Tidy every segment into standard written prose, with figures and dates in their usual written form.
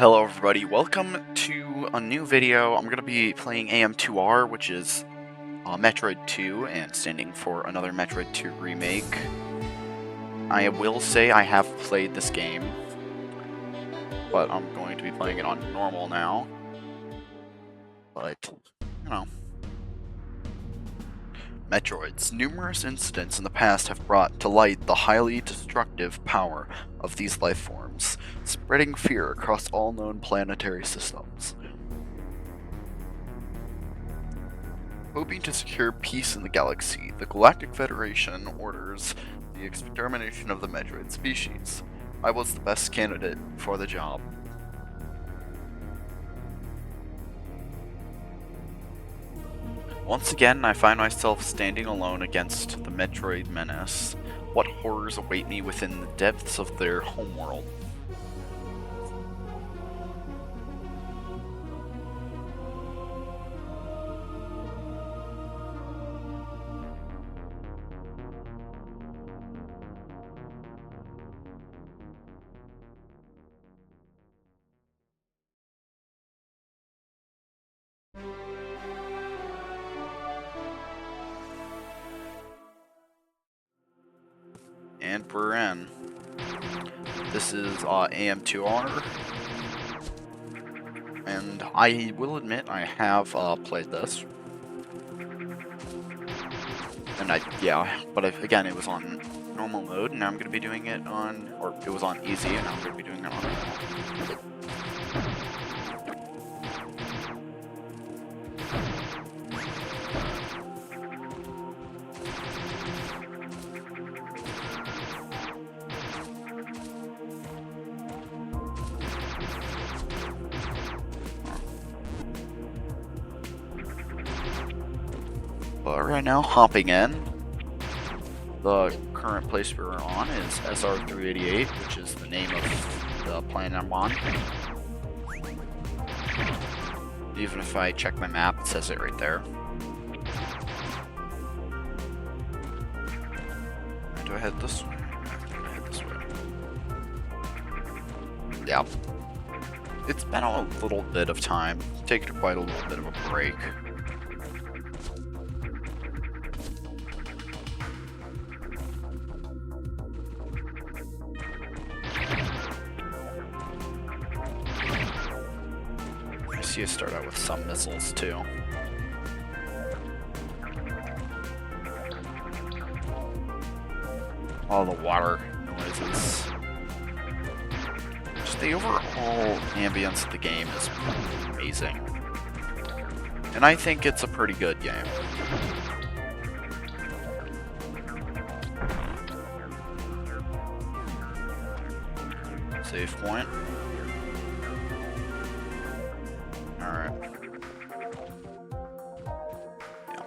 Hello everybody, welcome to a new video. I'm going to be playing AM2R, which is Metroid 2, and standing for another Metroid 2 remake. I will say I have played this game, but I'm going to be playing it on normal now. But, you know. Metroids. Numerous incidents in the past have brought to light the highly destructive power of these life forms, spreading fear across all known planetary systems. Hoping to secure peace in the galaxy, the Galactic Federation orders the extermination of the Metroid species. I was the best candidate for the job. Once again, I find myself standing alone against the Metroid menace. What horrors await me within the depths of their homeworld? And we're in. This is AM2R, and I will admit I have played this, and again it was on normal mode, and now I'm going to be doing it on, or it was on easy, and now I'm going to be doing it on normal. But right now, hopping in, the current place we're on is SR388, which is the name of the planet I'm on. Even if I check my map, it says it right there. Do I head this way? I head this way. Yeah. It's been a little bit of time. Taken quite a little bit of a break. You start out with some missiles too. All the water noises. Just the overall ambience of the game is amazing. And I think it's a pretty good game. Save point. Alright. Yeah.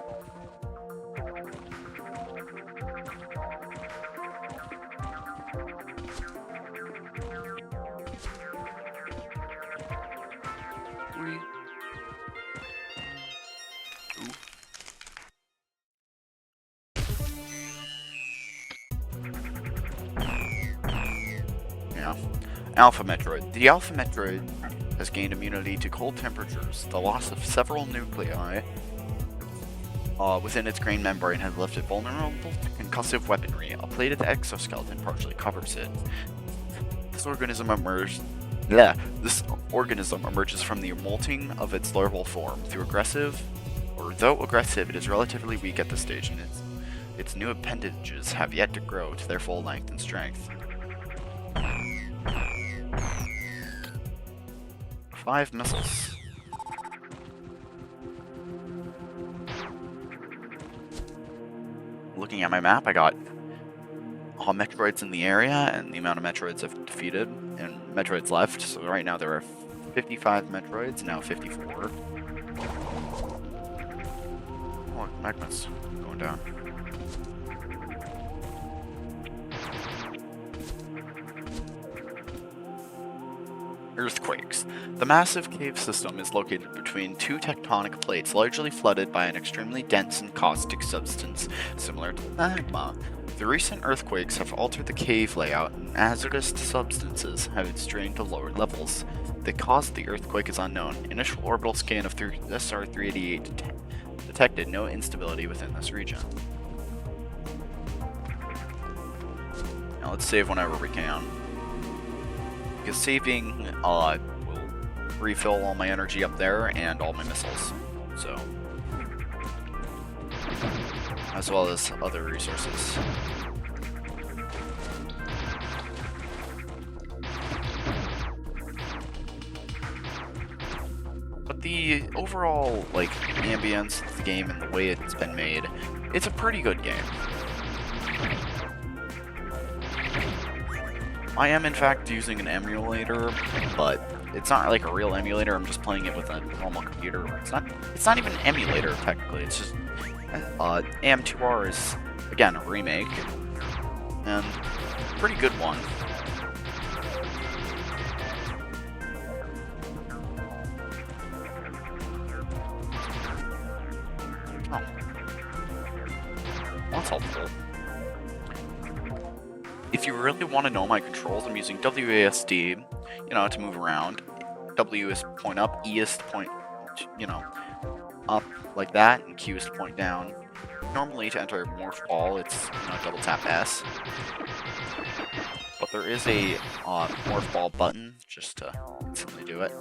Ooh. Yeah. Alpha Metroid. The Alpha Metroid has gained immunity to cold temperatures. The loss of several nuclei within its grain membrane has left it vulnerable to concussive weaponry. A plated exoskeleton partially covers it. This organism emerges from the molting of its larval form. Though aggressive, it is relatively weak at this stage, and its new appendages have yet to grow to their full length and strength. 5 missiles. Looking at my map, I got all Metroids in the area and the amount of Metroids I've defeated and Metroids left. So right now there are 55 Metroids, now 54. Oh, magma's going down. Earthquakes. The massive cave system is located between two tectonic plates largely flooded by an extremely dense and caustic substance similar to magma. The recent earthquakes have altered the cave layout, and hazardous substances have been strained to lower levels. The cause of the earthquake is unknown. Initial orbital scan of SR388 detected no instability within this region. Now let's save whenever we can, because saving will refill all my energy up there and all my missiles, so as well as other resources. But the overall, like, ambience of the game and the way it's been made, it's a pretty good game. I am in fact using an emulator, but it's not like a real emulator. I'm just playing it with a normal computer. It's not even an emulator technically. It's just AM2R is again a remake, and a pretty good one. Oh, that's helpful. If you really want to know my controls, I'm using WASD, to move around. W is to point up, E is to point, up like that, and Q is to point down. Normally, to enter a morph ball, it's double tap S. But there is a morph ball button just to instantly do it.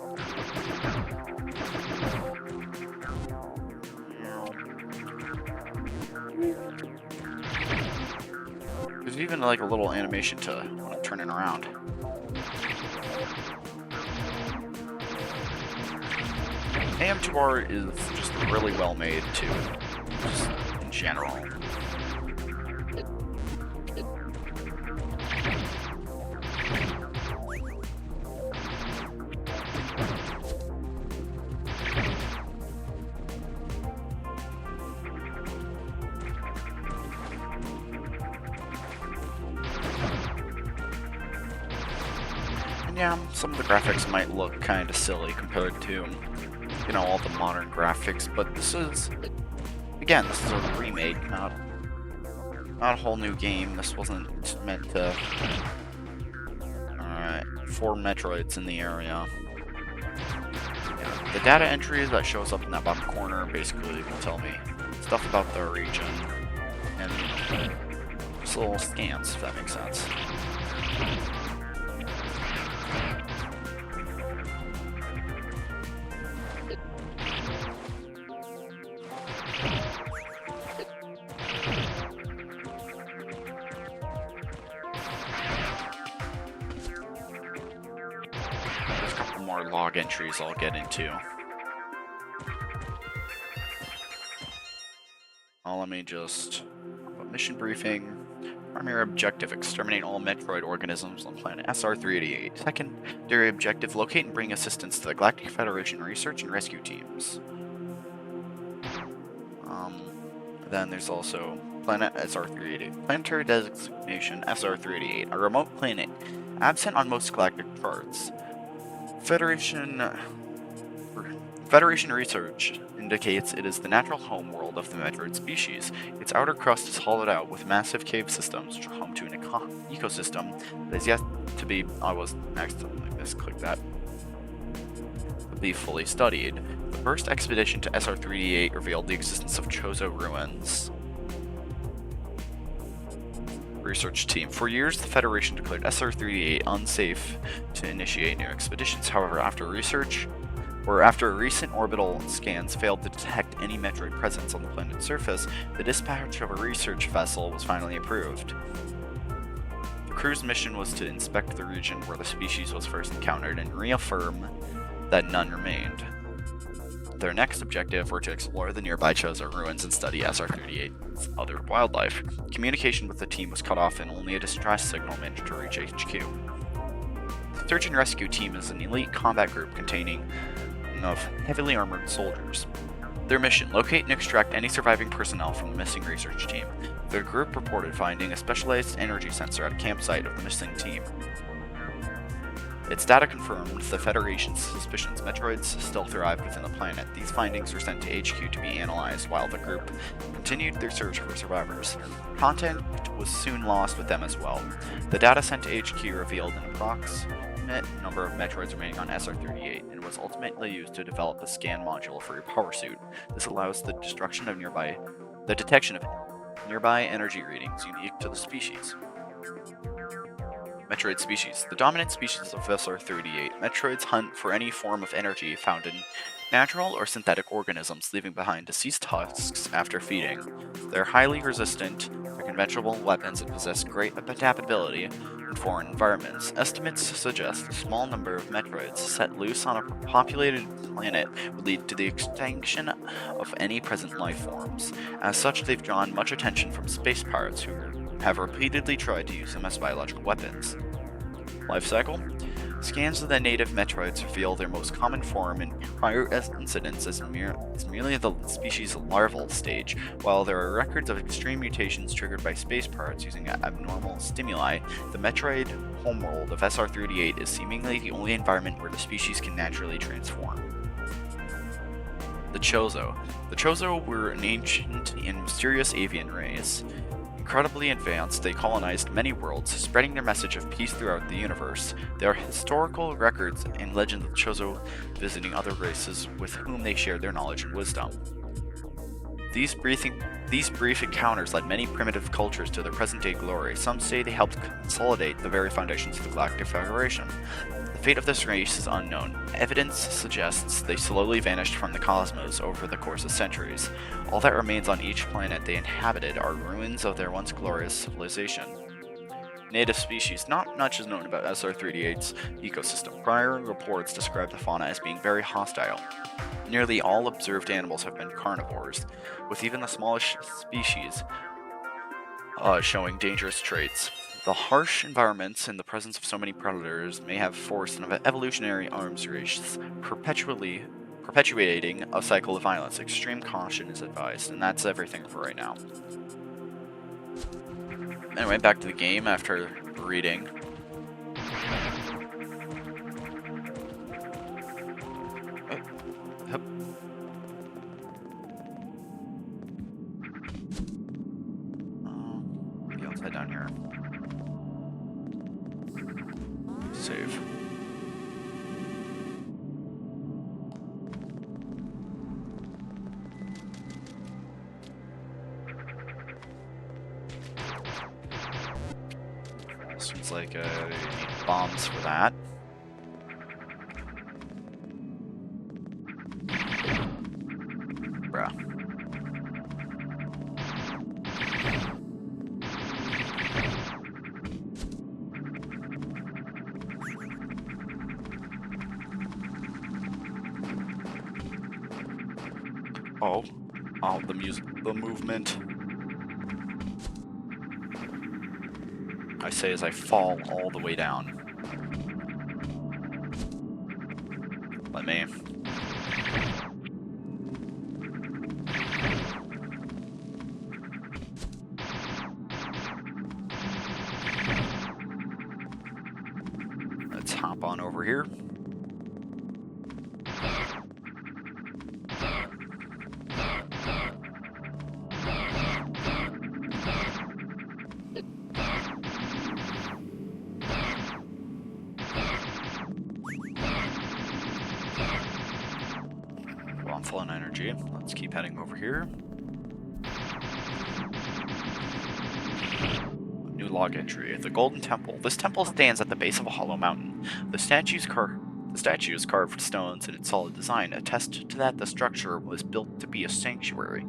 There's even like a little animation to when I'm turning around. AM2R is just really well made too, just in general. And yeah, some of the graphics might look kind of silly compared to all the modern graphics, but this is, again, this is a remake, not a whole new game. This wasn't meant to. Alright, 4 Metroids in the area. The data entry that shows up in that bottom corner basically will tell me stuff about the region, and just little scans, if that makes sense. There's a couple more log entries I'll get into. Let me just... mission briefing. Primary objective, exterminate all Metroid organisms on planet SR388. Secondary objective, locate and bring assistance to the Galactic Federation research and rescue teams. Then there's also planet SR388. Planetary designation SR388, a remote planet absent on most galactic charts. Federation research indicates it is the natural home world of the Metroid species. Its outer crust is hollowed out with massive cave systems, which are home to an ecosystem that is yet to be... I was accidentally misclicked that. Be fully studied. The first expedition to SR388 revealed the existence of Chozo ruins. Research team. For years, the Federation declared SR388 unsafe to initiate new expeditions. However, after recent orbital scans failed to detect any Metroid presence on the planet's surface, the dispatch of a research vessel was finally approved. The crew's mission was to inspect the region where the species was first encountered and reaffirm that none remained. Their next objective were to explore the nearby Chozo ruins and study SR388's other wildlife. Communication with the team was cut off and only a distress signal managed to reach HQ. The search and rescue team is an elite combat group containing of heavily armored soldiers. Their mission, locate and extract any surviving personnel from the missing research team. The group reported finding a specialized energy sensor at a campsite of the missing team. Its data confirmed the Federation's suspicions. Metroids still thrived within the planet. These findings were sent to HQ to be analyzed, while the group continued their search for survivors. Contact was soon lost with them as well. The data sent to HQ revealed an approximate number of Metroids remaining on SR388, and was ultimately used to develop a scan module for your power suit. This allows the detection of nearby energy readings unique to the species. Metroid species. The dominant species of SR388. Metroids hunt for any form of energy found in natural or synthetic organisms, leaving behind deceased husks after feeding. They're highly resistant to conventional weapons and possess great adaptability in foreign environments. Estimates suggest a small number of Metroids set loose on a populated planet would lead to the extinction of any present life forms. As such, they've drawn much attention from space pirates who have repeatedly tried to use them as biological weapons. Life cycle. Scans of the native Metroids reveal their most common form in prior incidents as merely the species' larval stage. While there are records of extreme mutations triggered by space pirates using abnormal stimuli, the Metroid homeworld of SR388 is seemingly the only environment where the species can naturally transform. The Chozo. The Chozo were an ancient and mysterious avian race. Incredibly advanced, they colonized many worlds, spreading their message of peace throughout the universe. There are historical records and legends of the Chozo visiting other races with whom they shared their knowledge and wisdom. These brief encounters led many primitive cultures to their present-day glory. Some say they helped consolidate the very foundations of the Galactic Federation. The fate of this race is unknown. Evidence suggests they slowly vanished from the cosmos over the course of centuries. All that remains on each planet they inhabited are ruins of their once glorious civilization. Native species. Not much is known about SR388's ecosystem. Prior reports describe the fauna as being very hostile. Nearly all observed animals have been carnivores, with even the smallest species showing dangerous traits. The harsh environments and the presence of so many predators may have forced an evolutionary arms race, perpetuating a cycle of violence. Extreme caution is advised, and that's everything for right now. Anyway, back to the game after reading. Maybe I'll head down here. Save. Seems like you need bombs for that. Bruh. Oh, the music, the movement. I say as I fall all the way down. Let me. Let's hop on over here. Well, I'm full on energy. Let's keep heading over here. New log entry. The Golden Temple. This temple stands at the base of a hollow mountain. The statue's carved stones and its solid design attest to that the structure was built to be a sanctuary,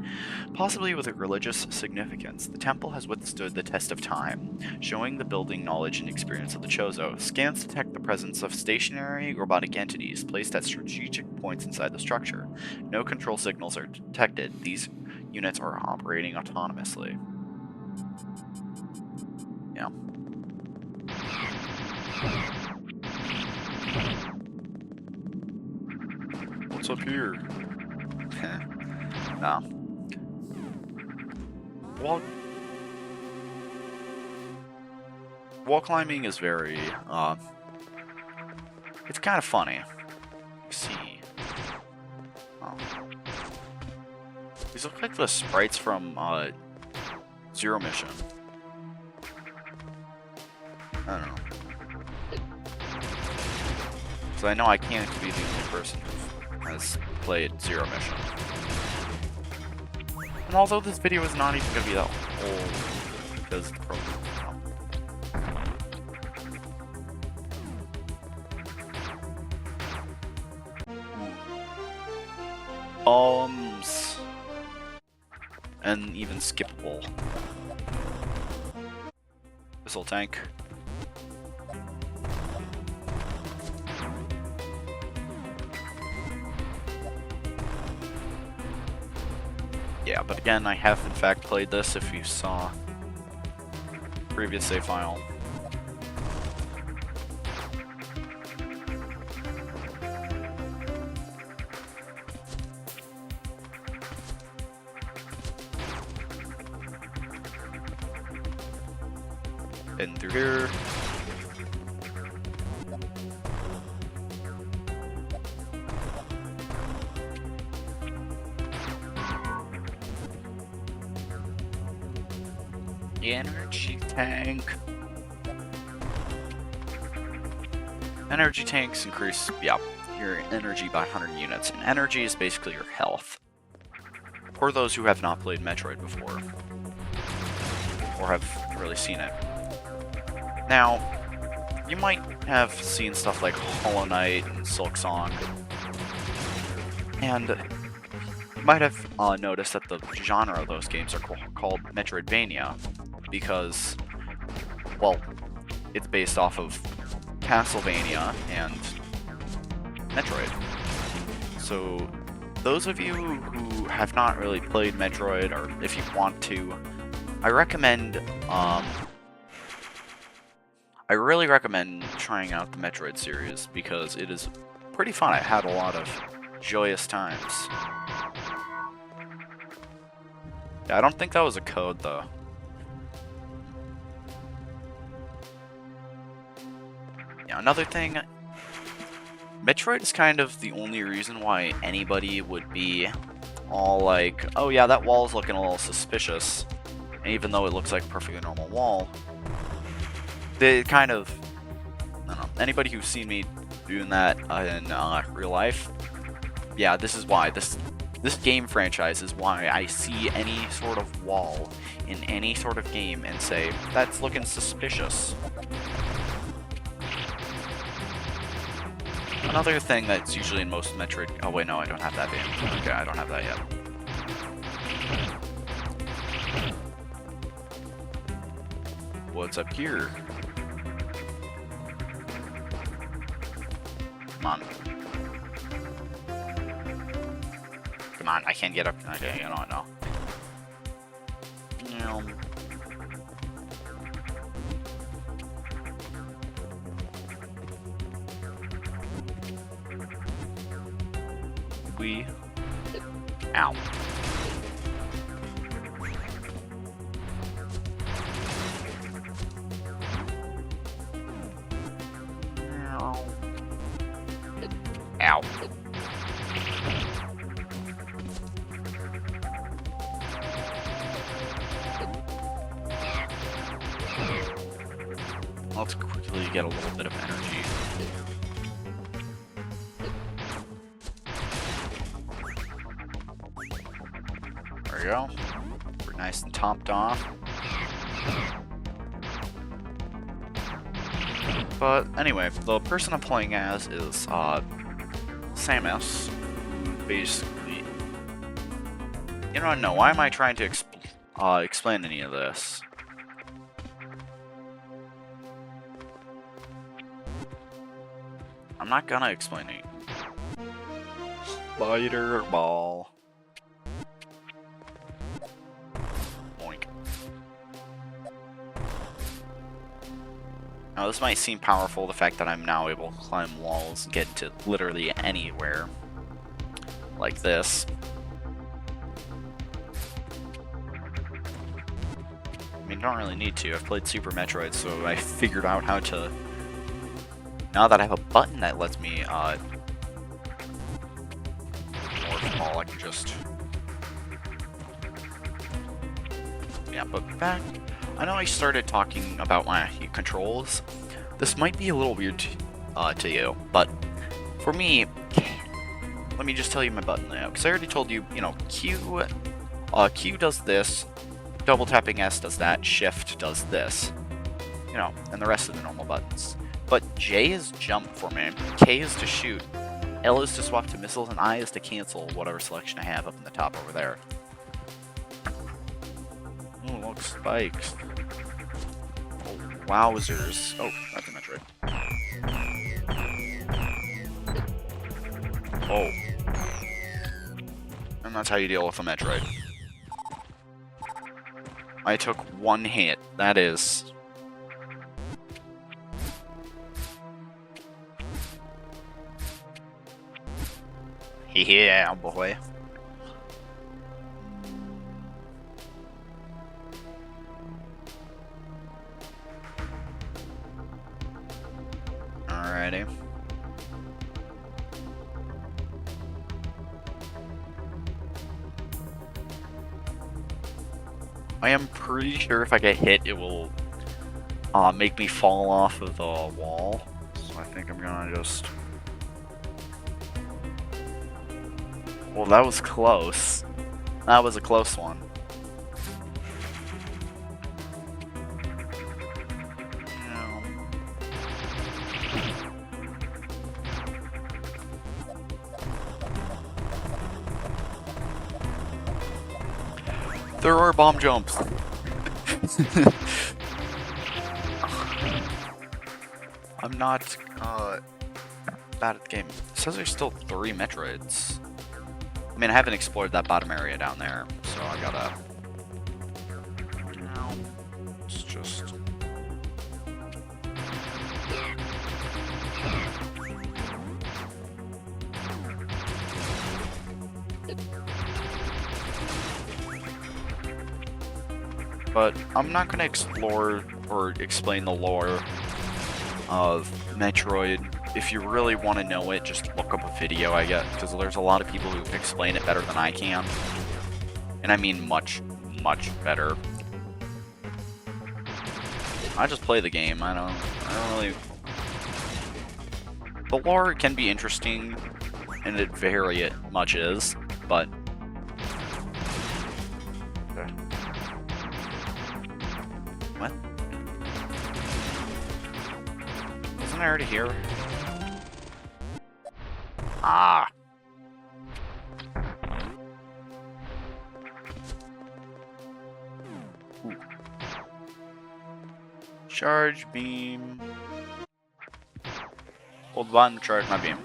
possibly with a religious significance. The temple has withstood the test of time, showing the building knowledge and experience of the Chozo. Scans detect the presence of stationary robotic entities placed at strategic points inside the structure. No control signals are detected. These units are operating autonomously. Yeah. What's up here? No. Wall climbing is very It's kind of funny. Let's see. Oh. These look like the sprites from Zero Mission. I don't know. So I know I can't be the only person who has played Zero Mission. And although this video is not even going to be that old, because and even skippable. Missile tank. Yeah, but again, I have in fact played this if you saw previous save file. In through here. Energy tank. Energy tanks increase, yeah, your energy by 100 units, and energy is basically your health. For those who have not played Metroid before, or have really seen it. Now, you might have seen stuff like Hollow Knight and Silk Song, and you might have noticed that the genre of those games are called Metroidvania, because, well, it's based off of Castlevania and Metroid. So, those of you who have not really played Metroid, or if you want to, I really recommend trying out the Metroid series, because it is pretty fun. I had a lot of joyous times. Yeah, I don't think that was a code, though. Yeah, another thing, Metroid is kind of the only reason why anybody would be all like, oh yeah, that wall's looking a little suspicious, and even though it looks like a perfectly normal wall, they kind of, I don't know, anybody who's seen me doing that in real life, yeah, this is why. This game franchise is why I see any sort of wall in any sort of game and say, that's looking suspicious. Another thing that's usually in most Metroid... Oh wait, no, I don't have that yet. Okay, I don't have that yet. What's up here? Come on. Come on, I can't get up. Okay, you know, no. Ow. Ow. Let's quickly get a little bit of energy. There we go. We're nice and topped off. But anyway, the person I'm playing as is Samus, who basically, you know, no, why am I trying to explain any of this? I'm not gonna explain it. Spider ball. Boink. Now this might seem powerful, the fact that I'm now able to climb walls and get to literally anywhere. Like this. I mean, you don't really need to. I've played Super Metroid, so I figured out how to Now that I have a button that lets me morph ball, I can just... Yeah, but back... I know I started talking about my controls. This might be a little weird to you, but for me, let me just tell you my button layout, because I already told you, you know, Q does this, double tapping S does that, Shift does this, you know, and the rest of the normal buttons. But J is jump for me, K is to shoot, L is to swap to missiles, and I is to cancel whatever selection I have up in the top over there. Oh, look, spikes. Oh, wowzers. Oh, that's a Metroid. Oh. And that's how you deal with a Metroid. I took one hit. That is... Yeah, boy. Alrighty. I am pretty sure if I get hit, it will make me fall off of the wall. So I think I'm gonna just... Well, that was close. That was a close one. There are bomb jumps. I'm not bad at the game. It says there's still 3 Metroids. I mean, I haven't explored that bottom area down there, so I gotta... No, it's just... But I'm not going to explore or explain the lore of Metroid. If you really want to know it, just look up a video, I guess, because there's a lot of people who can explain it better than I can. And I mean much, much better. I just play the game, I don't really... The lore can be interesting, and it very much is, but... What? Wasn't I already here? Ah! Ooh. Charge beam. Hold button, charge my beam.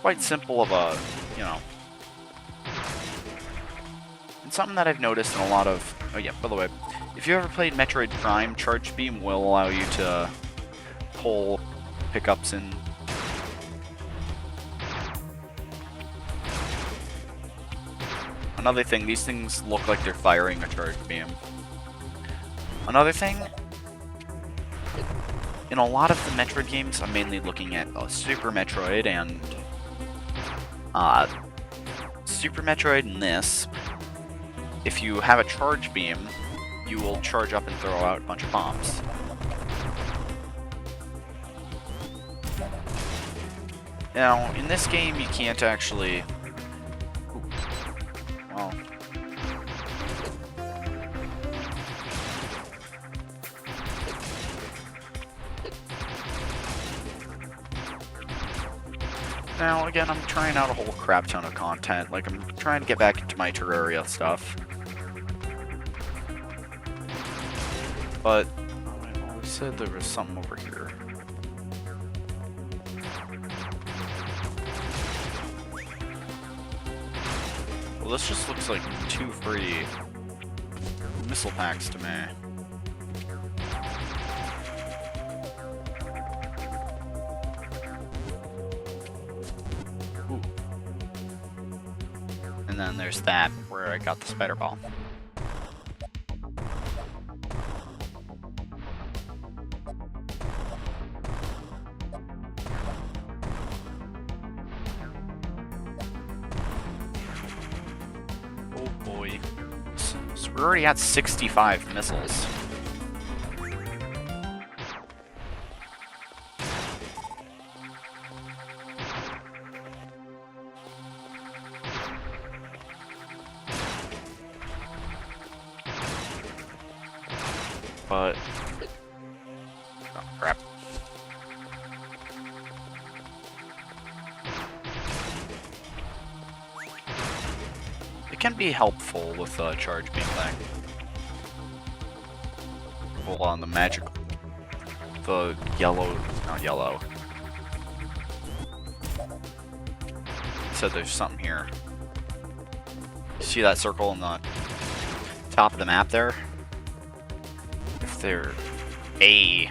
Quite simple of a, you know. And something that I've noticed in a lot of... Oh yeah, by the way, if you ever played Metroid Prime, charge beam will allow you to pull pickups in. Another thing, these things look like they're firing a charge beam. Another thing, in a lot of the Metroid games, I'm mainly looking at Super Metroid and Super Metroid and this. If you have a charge beam, you will charge up and throw out a bunch of bombs. Now, in this game, you can't actually... Ooh. Well... Now, again, I'm trying out a whole crap ton of content. Like, I'm trying to get back into my Terraria stuff. But, I always said there was something over here. Well, this just looks like 2 free missile packs to me. Ooh. And then there's that, where I got the spider ball. We're already at 65 missiles. But... oh, crap. It can be helpful with charge beam thing. Hold on, the magic... the yellow... not yellow. It said there's something here. See that circle on the top of the map there? If they're... A.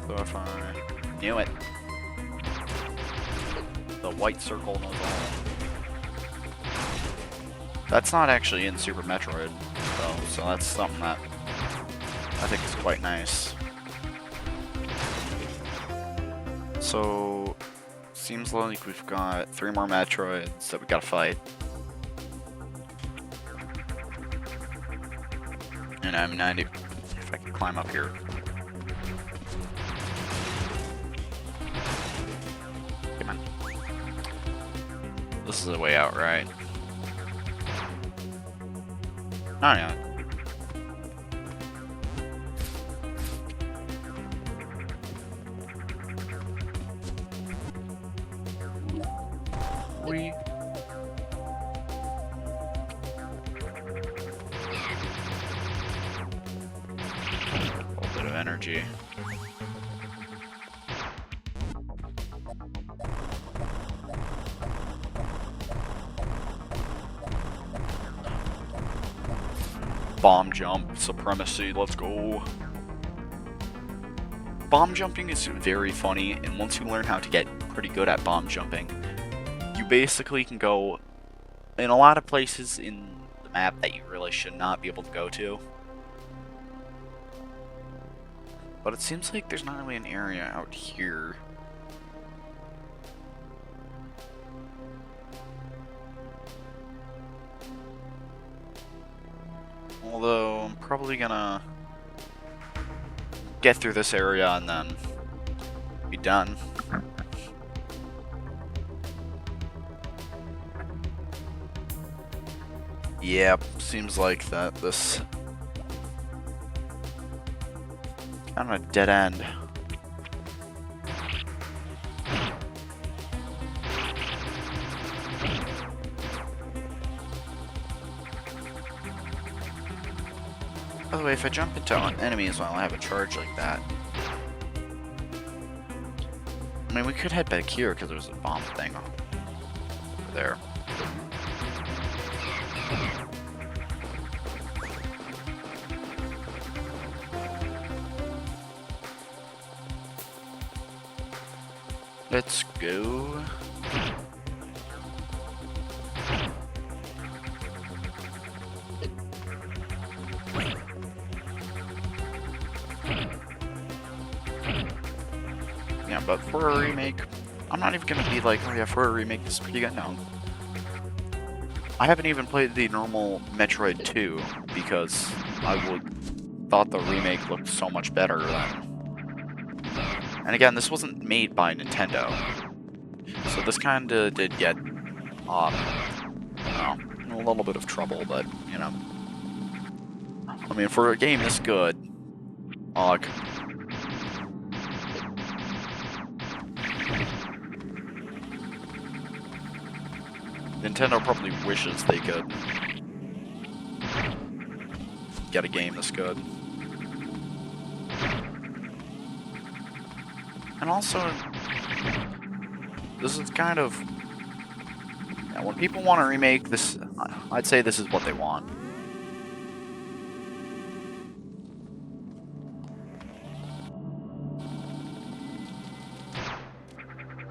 So if I... knew it. The white circle knows all. That's not actually in Super Metroid, though, so that's something that I think is quite nice. So, seems like we've got 3 more Metroids that we gotta fight. And I'm 90. If I can climb up here. Come on. This is the way out, right? Oh yeah. We. A little bit of energy. Bomb jump, supremacy, let's go. Bomb jumping is very funny, and once you learn how to get pretty good at bomb jumping, you basically can go in a lot of places in the map that you really should not be able to go to. But it seems like there's not really an area out here. Although, I'm probably gonna get through this area and then be done. Yep, seems like that this kind of a dead end. By the way, if I jump into enemies while I have a charge like that, I mean, we could head back here because there's a bomb thing over there. Let's go. Yeah, but for a remake, I'm not even gonna be like, oh yeah, for a remake, this is pretty good. No. I haven't even played the normal Metroid 2 because I thought the remake looked so much better than. And again, this wasn't made by Nintendo, so this kinda did get, a little bit of trouble, but, you know. I mean, for a game this good, Nintendo probably wishes they could get a game this good. And also, this is kind of... yeah, when people want to remake this, I'd say this is what they want.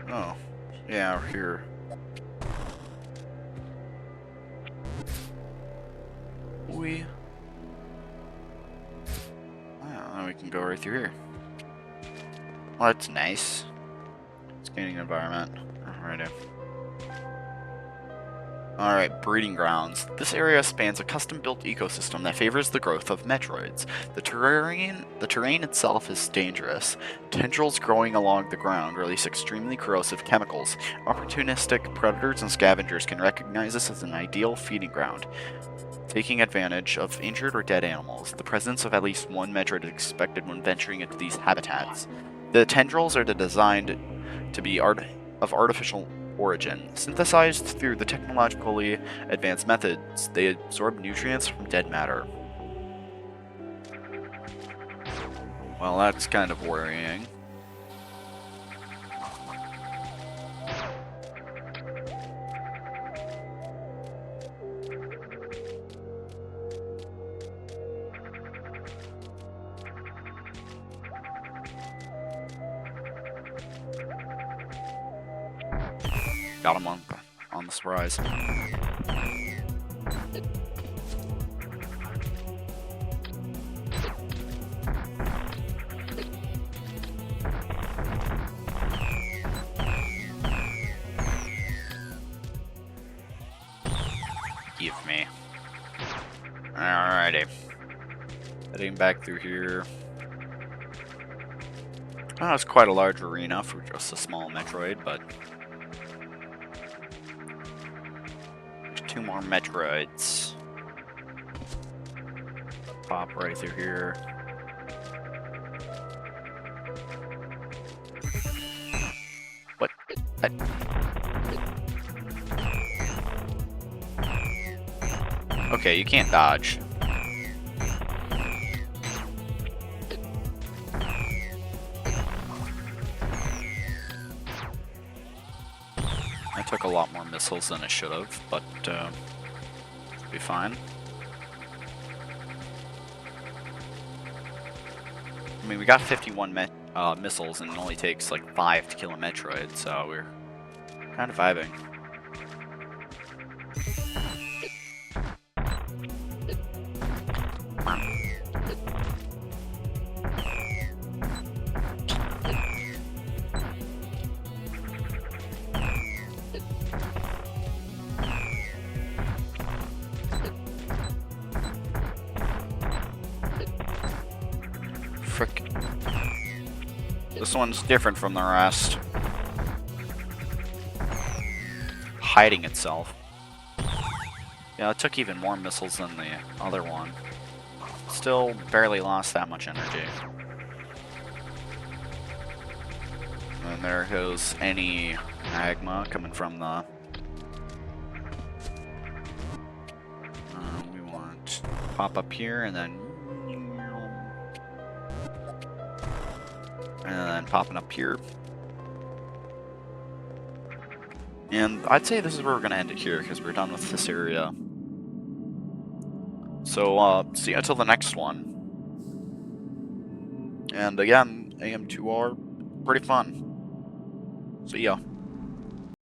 Oh, yeah, we're here. Wow, we can go right through here. Well, that's nice. It's gaining environment. Alrighty. Alright, breeding grounds. This area spans a custom-built ecosystem that favors the growth of Metroids. The terrain itself is dangerous. Tendrils growing along the ground release extremely corrosive chemicals. Opportunistic predators and scavengers can recognize this as an ideal feeding ground, taking advantage of injured or dead animals. The presence of at least one Metroid is expected when venturing into these habitats. The tendrils are designed to be of artificial origin. Synthesized through the technologically advanced methods, they absorb nutrients from dead matter. Well, that's kind of worrying. Got him on the surprise. Give me. Alrighty. Heading back through here. Oh, it's quite a large arena for just a small Metroid, but there's 2 more Metroids. Pop right through here. What? Okay, you can't dodge. I took a lot more missiles than I should have, but it'll be fine. I mean, we got 51 missiles, and it only takes like 5 to kill a Metroid, so we're kind of vibing. Frick. This one's different from the rest. Hiding itself. Yeah, it took even more missiles than the other one. Still barely lost that much energy. And there goes any magma coming from the... we want to pop up here and then popping up here. And I'd say this is where we're going to end it here, because we're done with this area. So, see you until the next one. And again, AM2R, pretty fun. See ya.